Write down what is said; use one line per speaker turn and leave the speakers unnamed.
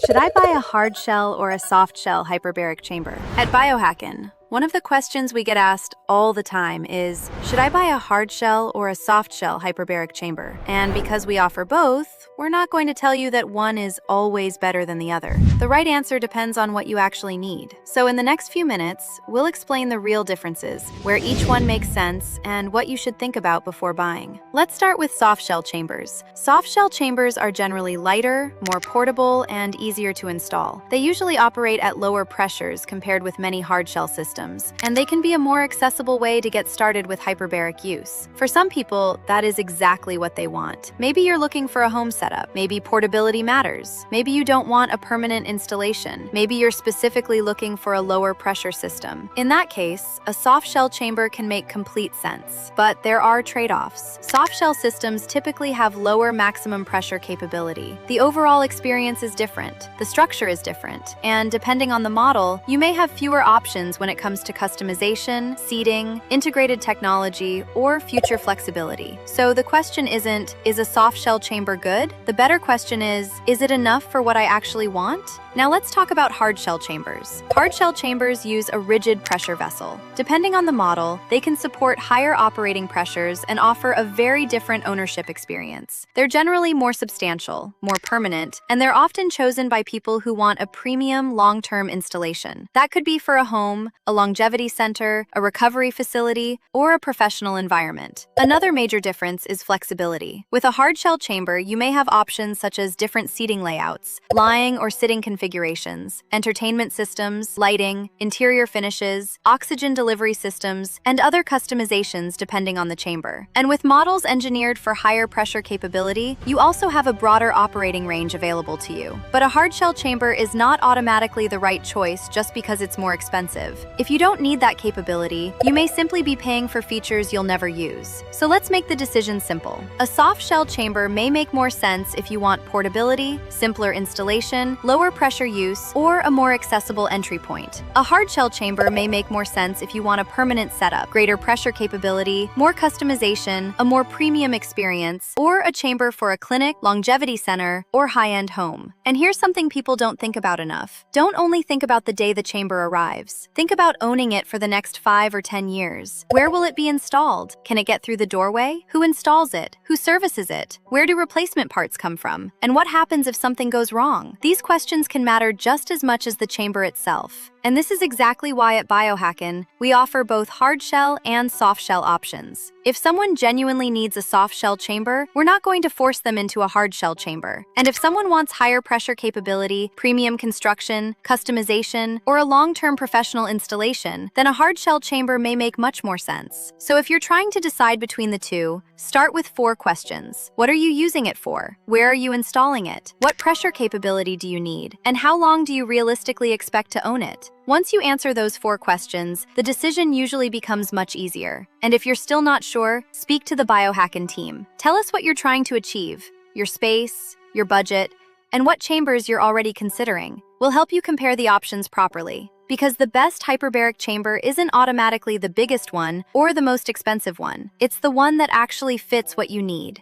Should I buy a hard shell or a soft shell hyperbaric chamber? At Biohackn, one of the questions we get asked all the time is, should I buy a hard shell or a soft shell hyperbaric chamber? And because we offer both, we're not going to tell you that one is always better than the other. The right answer depends on what you actually need. So in the next few minutes, we'll explain the real differences, where each one makes sense, and what you should think about before buying. Let's start with soft shell chambers. Soft shell chambers are generally lighter, more portable, and easier to install. They usually operate at lower pressures compared with many hard shell systems, and they can be a more accessible way to get started with hyperbaric use. For some people, that is exactly what they want. Maybe you're looking for a home setup. Maybe portability matters. Maybe you don't want a permanent installation. Maybe you're specifically looking for a lower pressure system. In that case, a soft shell chamber can make complete sense. But there are trade-offs. Soft shell systems typically have lower maximum pressure capability. The overall experience is different. The structure is different. And depending on the model, you may have fewer options when it comes to customization, seating, integrated technology, or future flexibility. So the question isn't, is a soft shell chamber good? The better question is it enough for what I actually want? Now let's talk about hard shell chambers. Hard shell chambers use a rigid pressure vessel. Depending on the model, they can support higher operating pressures and offer a very different ownership experience. They're generally more substantial, more permanent, and they're often chosen by people who want a premium long-term installation. That could be for a home, a longevity center, a recovery facility, or a professional environment. Another major difference is flexibility. With a hard shell chamber, you may have options such as different seating layouts, lying or sitting configurations, entertainment systems, lighting, interior finishes, oxygen delivery systems, and other customizations depending on the chamber. And with models engineered for higher pressure capability, you also have a broader operating range available to you. But a hard shell chamber is not automatically the right choice just because it's more expensive. If you don't need that capability, you may simply be paying for features you'll never use. So let's make the decision simple. A soft shell chamber may make more sense if you want portability, simpler installation, lower pressure use, or a more accessible entry point. A hard shell chamber may make more sense if you want a permanent setup, greater pressure capability, more customization, a more premium experience, or a chamber for a clinic, longevity center, or high-end home. And here's something people don't think about enough. Don't only think about the day the chamber arrives. Think about owning it for the next 5 or 10 years. Where will it be installed? Can it get through the doorway? Who installs it? Who services it? Where do replacement parts come from? And what happens if something goes wrong? These questions can matter just as much as the chamber itself. And this is exactly why at Biohackn, we offer both hard shell and soft shell options. If someone genuinely needs a soft shell chamber, we're not going to force them into a hard shell chamber. And if someone wants higher pressure capability, premium construction, customization, or a long-term professional installation, then a hard shell chamber may make much more sense. So if you're trying to decide between the two, start with 4 questions. What are you using it for? Where are you installing it? What pressure capability do you need? And how long do you realistically expect to own it? Once you answer those 4 questions, the decision usually becomes much easier. And if you're still not sure, speak to the Biohackn team. Tell us what you're trying to achieve, your space, your budget, and what chambers you're already considering. We'll help you compare the options properly. Because the best hyperbaric chamber isn't automatically the biggest one or the most expensive one. It's the one that actually fits what you need.